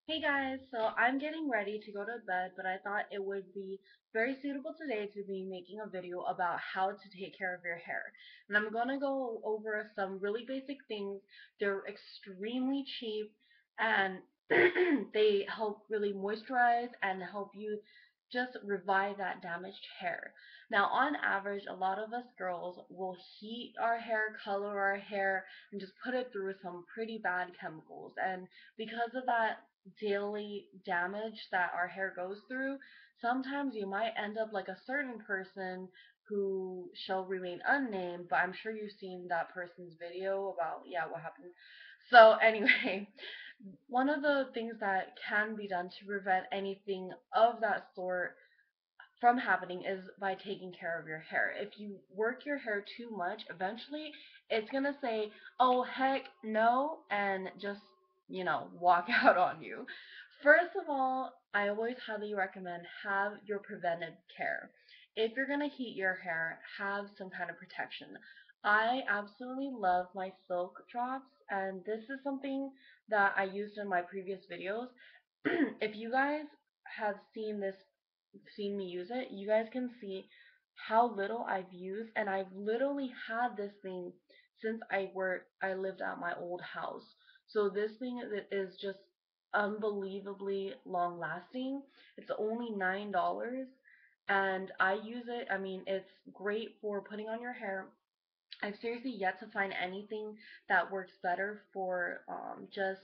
Hey guys, so I'm getting ready to go to bed, but I thought it would be very suitable today to be making a video about how to take care of your hair. And I'm going to go over some really basic things. They're extremely cheap and they help really moisturize and help you just revive that damaged hair. Now, on average, a lot of us girls will heat our hair, color our hair, and just put it through some pretty bad chemicals. And because of that daily damage that our hair goes through, sometimes you might end up like a certain person who shall remain unnamed, but I'm sure you've seen that person's video about, yeah, what happened. So, anyway, one of the things that can be done to prevent anything of that sort from happening is by taking care of your hair. If you work your hair too much, eventually it's gonna say, oh heck no, and just, walk out on you. First of all, I always highly recommend have your preventive care. If you're gonna heat your hair, have some kind of protection. I absolutely love my silk drops, and this is something that I used in my previous videos. If you guys have seen me use it, you guys can see how little I've used, and I've literally had this thing since I lived at my old house. So this thing is just unbelievably long lasting. It's only $9 and I use it. I mean, it's great for putting on your hair. I've seriously yet to find anything that works better for just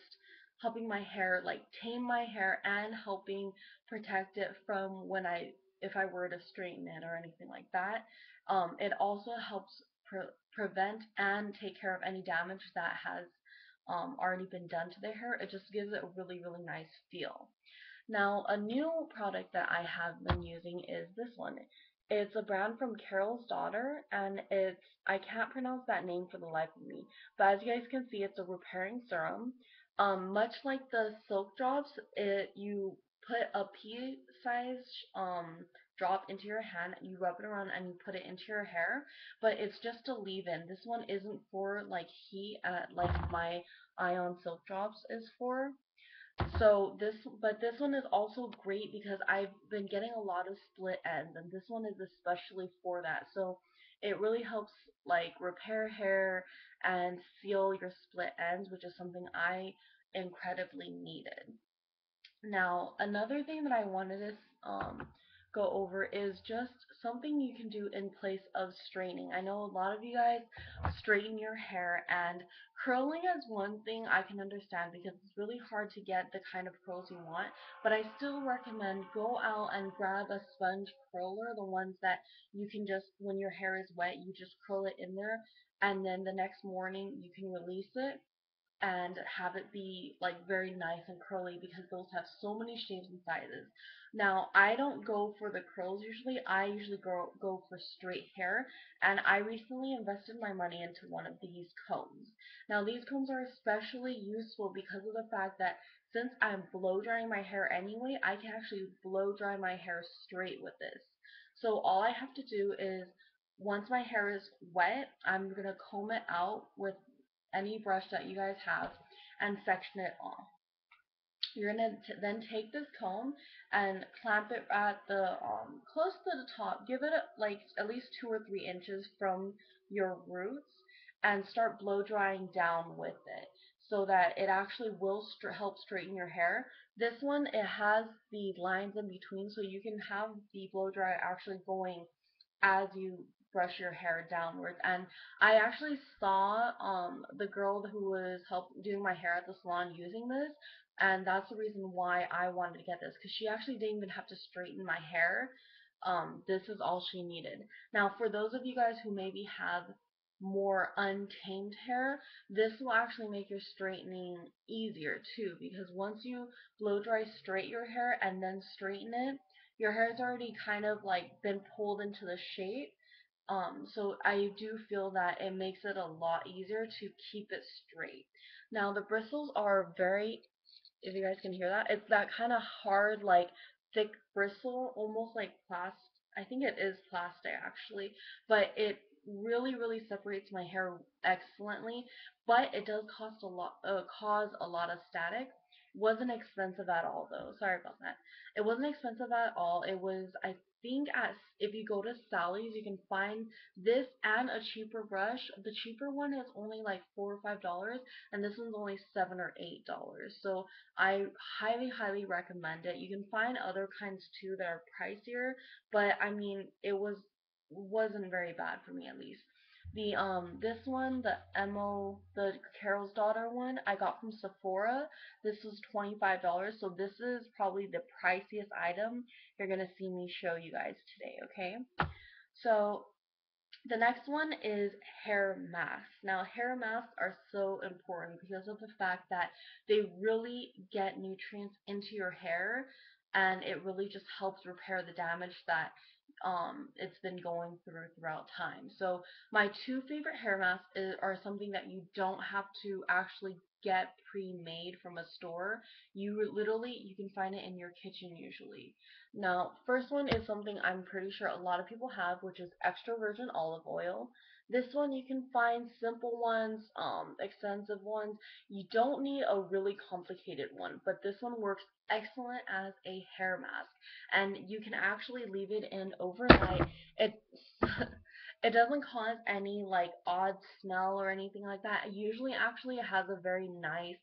helping my hair, like tame my hair and helping protect it from when if I were to straighten it or anything like that. It also helps prevent and take care of any damage that has already been done to the hair. It just gives it a really, really nice feel. Now, a new product that I have been using is this one. It's a brand from Carol's Daughter, and I can't pronounce that name for the life of me. But as you guys can see, it's a repairing serum. Much like the Silk Drops, you put a pea-sized drop into your hand, you rub it around, and you put it into your hair. But it's just a leave-in. This one isn't for like heat, like my Ion Silk Drops is for. But this one is also great because I've been getting a lot of split ends, and this one is especially for that. So it really helps like repair hair and seal your split ends, which is something I incredibly needed. Now, another thing that I wanted to go over is just something you can do in place of straightening. I know a lot of you guys straighten your hair, and curling is one thing I can understand because it's really hard to get the kind of curls you want, but I still recommend go out and grab a sponge curler, the ones that you can just, when your hair is wet, you just curl it in there, and then the next morning you can release it and have it be like very nice and curly because those have so many shapes and sizes. Now, I don't go for the curls usually. I usually go for straight hair, and I recently invested my money into one of these combs. Now, these combs are especially useful because of the fact that since I'm blow drying my hair anyway, I can actually blow dry my hair straight with this. So all I have to do is once my hair is wet, I'm gonna comb it out with any brush that you guys have and section it off. You're gonna then take this comb and clamp it at the close to the top. Give it like at least 2 or 3 inches from your roots and start blow drying down with it so that it actually will help straighten your hair. This one, it has the lines in between, so you can have the blow dry actually going as you brush your hair downwards. And I actually saw the girl who was doing my hair at the salon using this, and that's the reason why I wanted to get this because she actually didn't even have to straighten my hair. This is all she needed. Now, for those of you guys who maybe have more untamed hair, this will actually make your straightening easier too because once you blow dry straight your hair and then straighten it, your hair's already kind of like been pulled into the shape. So I do feel that it makes it a lot easier to keep it straight. Now the bristles are very, if you guys can hear that, it's that kind of hard, like thick bristle, almost like plastic. I think it is plastic actually, but really separates my hair excellently, but it does cause a lot of static. Wasn't expensive at all though. Sorry about that. It wasn't expensive at all. It was, I think, if you go to Sally's, you can find this and a cheaper brush. The cheaper one is only like $4 or $5, and this one's only $7 or $8. So I highly recommend it. You can find other kinds too that are pricier, but I mean, wasn't very bad for me, at least. The this one, the Carol's Daughter one, I got from Sephora. This was $25, so this is probably the priciest item you're gonna see me show you guys today, okay? So the next one is hair masks. Now, hair masks are so important because of the fact that they really get nutrients into your hair, and it really just helps repair the damage that it's been going throughout time. So my two favorite hair masks are something that you don't have to actually get pre-made from a store. You can find it in your kitchen usually. Now, first one is something I'm pretty sure a lot of people have, which is extra virgin olive oil. This one you can find simple ones, expensive ones. You don't need a really complicated one, but this one works excellent as a hair mask, and you can actually leave it in overnight. It it doesn't cause any like odd smell or anything like that. Usually, actually, it has a very nice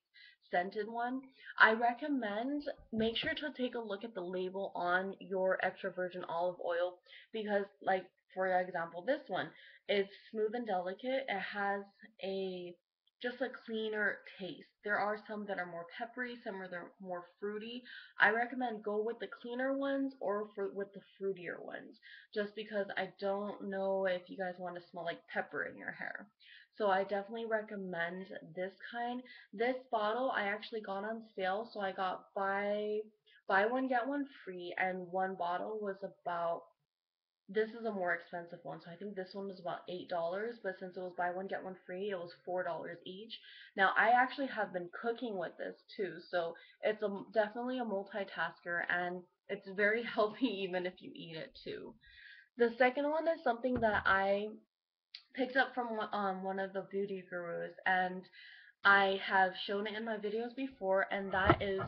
scented one. I recommend make sure to take a look at the label on your extra virgin olive oil because, like, for example, this one is smooth and delicate. It has a just a cleaner taste. There are some that are more peppery, some are more fruity. I recommend go with the cleaner ones or with the fruitier ones, just because I don't know if you guys want to smell like pepper in your hair. So I definitely recommend this kind. This bottle I actually got on sale, so I got buy one get one free, and one bottle was about, this is a more expensive one, so I think this one was about $8, but since it was buy one get one free, it was $4 each. Now I actually have been cooking with this too, so it's definitely a multitasker, and it's very healthy even if you eat it too. The second one is something that I picked up from one of the beauty gurus, and I have shown it in my videos before, and that is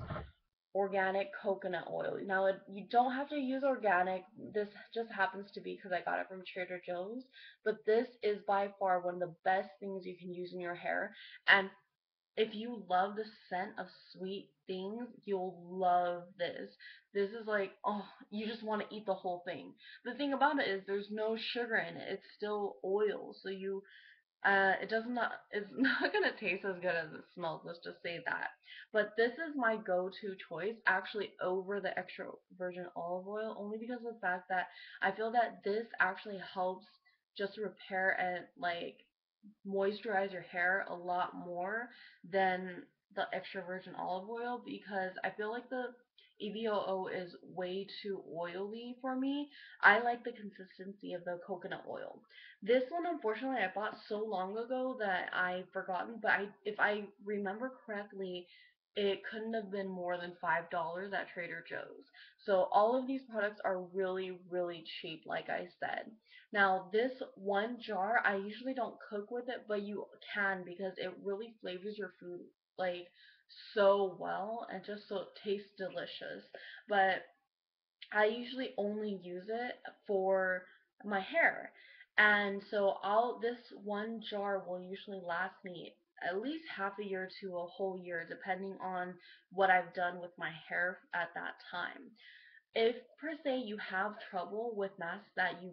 organic coconut oil. Now, you don't have to use organic. This just happens to be because I got it from Trader Joe's, but this is by far one of the best things you can use in your hair. And if you love the scent of sweet things, you'll love this. This is like, oh, you just want to eat the whole thing. The thing about it is there's no sugar in it. It's still oil, so it's not gonna taste as good as it smells, let's just say that. But this is my go-to choice actually over the extra virgin olive oil, only because of the fact that I feel that this actually helps just repair and like moisturize your hair a lot more than the extra virgin olive oil, because I feel like the EVOO is way too oily for me. I like the consistency of the coconut oil. This one, unfortunately, I bought so long ago that I've forgotten, but if I remember correctly, it couldn't have been more than $5 at Trader Joe's. So all of these products are really cheap, like I said. Now, this one jar, I usually don't cook with it, but you can because it really flavors your food like so well, and just so it tastes delicious. But I usually only use it for my hair. And so this one jar will usually last me at least half a year to a whole year, depending on what I've done with my hair at that time. If per se you have trouble with masks that you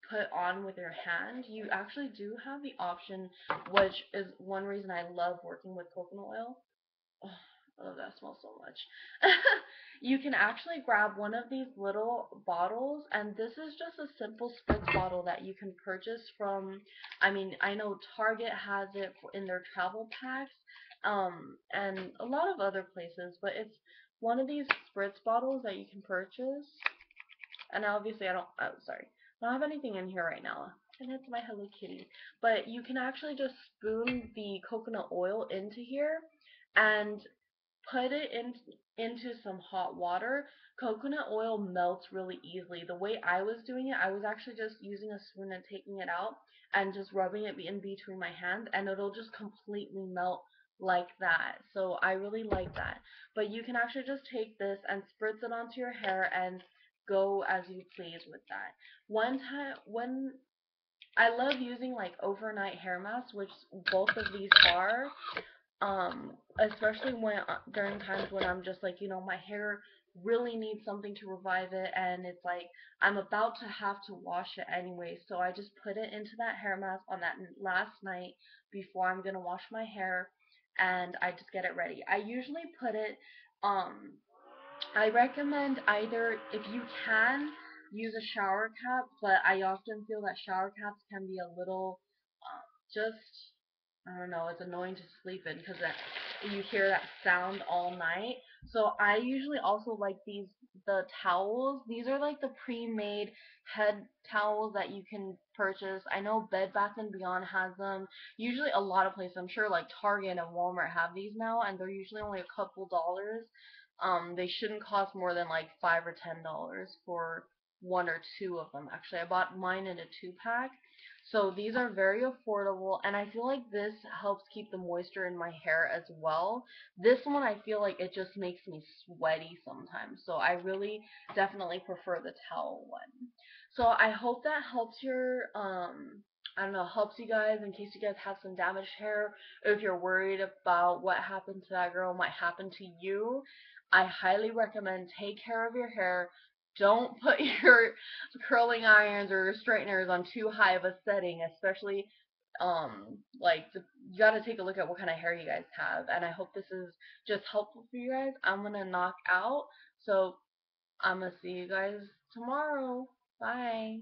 put on with your hand, you actually do have the option, which is one reason I love working with coconut oil. Oh, I love that smell so much. You can actually grab one of these little bottles, and this is just a simple spritz bottle that you can purchase from, I mean, I know Target has it in their travel packs, and a lot of other places, but it's one of these spritz bottles that you can purchase. And obviously sorry, I don't have anything in here right now. And it's my Hello Kitty. But you can actually just spoon the coconut oil into here and put it into some hot water. Coconut oil melts really easily. The way I was doing it, I was actually just using a spoon and taking it out and just rubbing it in between my hands, and it'll just completely melt like that. So I really like that. But you can actually just take this and spritz it onto your hair and go as you please with that. One time when I love using like overnight hair masks, which both of these are, especially when during times when I'm just like, my hair really needs something to revive it, and it's like I'm about to have to wash it anyway, so I just put it into that hair mask on that last night before I'm gonna wash my hair, and I just get it ready. I usually put it, um I recommend either, if you can, use a shower cap, but I often feel that shower caps can be a little, just, I don't know, it's annoying to sleep in because you hear that sound all night. So I usually also like the towels. These are like the pre-made head towels that you can purchase. I know Bed Bath and Beyond has them. Usually a lot of places, I'm sure like Target and Walmart have these now, and they're usually only a couple dollars. They shouldn't cost more than like $5 or $10 for one or two of them. Actually, I bought mine in a 2-pack. So these are very affordable, and I feel like this helps keep the moisture in my hair as well. This one, I feel like it just makes me sweaty sometimes, so I really definitely prefer the towel one. So I hope that helps I don't know, helps you guys in case you guys have some damaged hair, or if you're worried about what happened to that girl might happen to you. I highly recommend take care of your hair. Don't put your curling irons or straighteners on too high of a setting, especially you got to take a look at what kind of hair you guys have. And I hope this is just helpful for you guys. I'm gonna knock out, so I'm gonna see you guys tomorrow. Bye.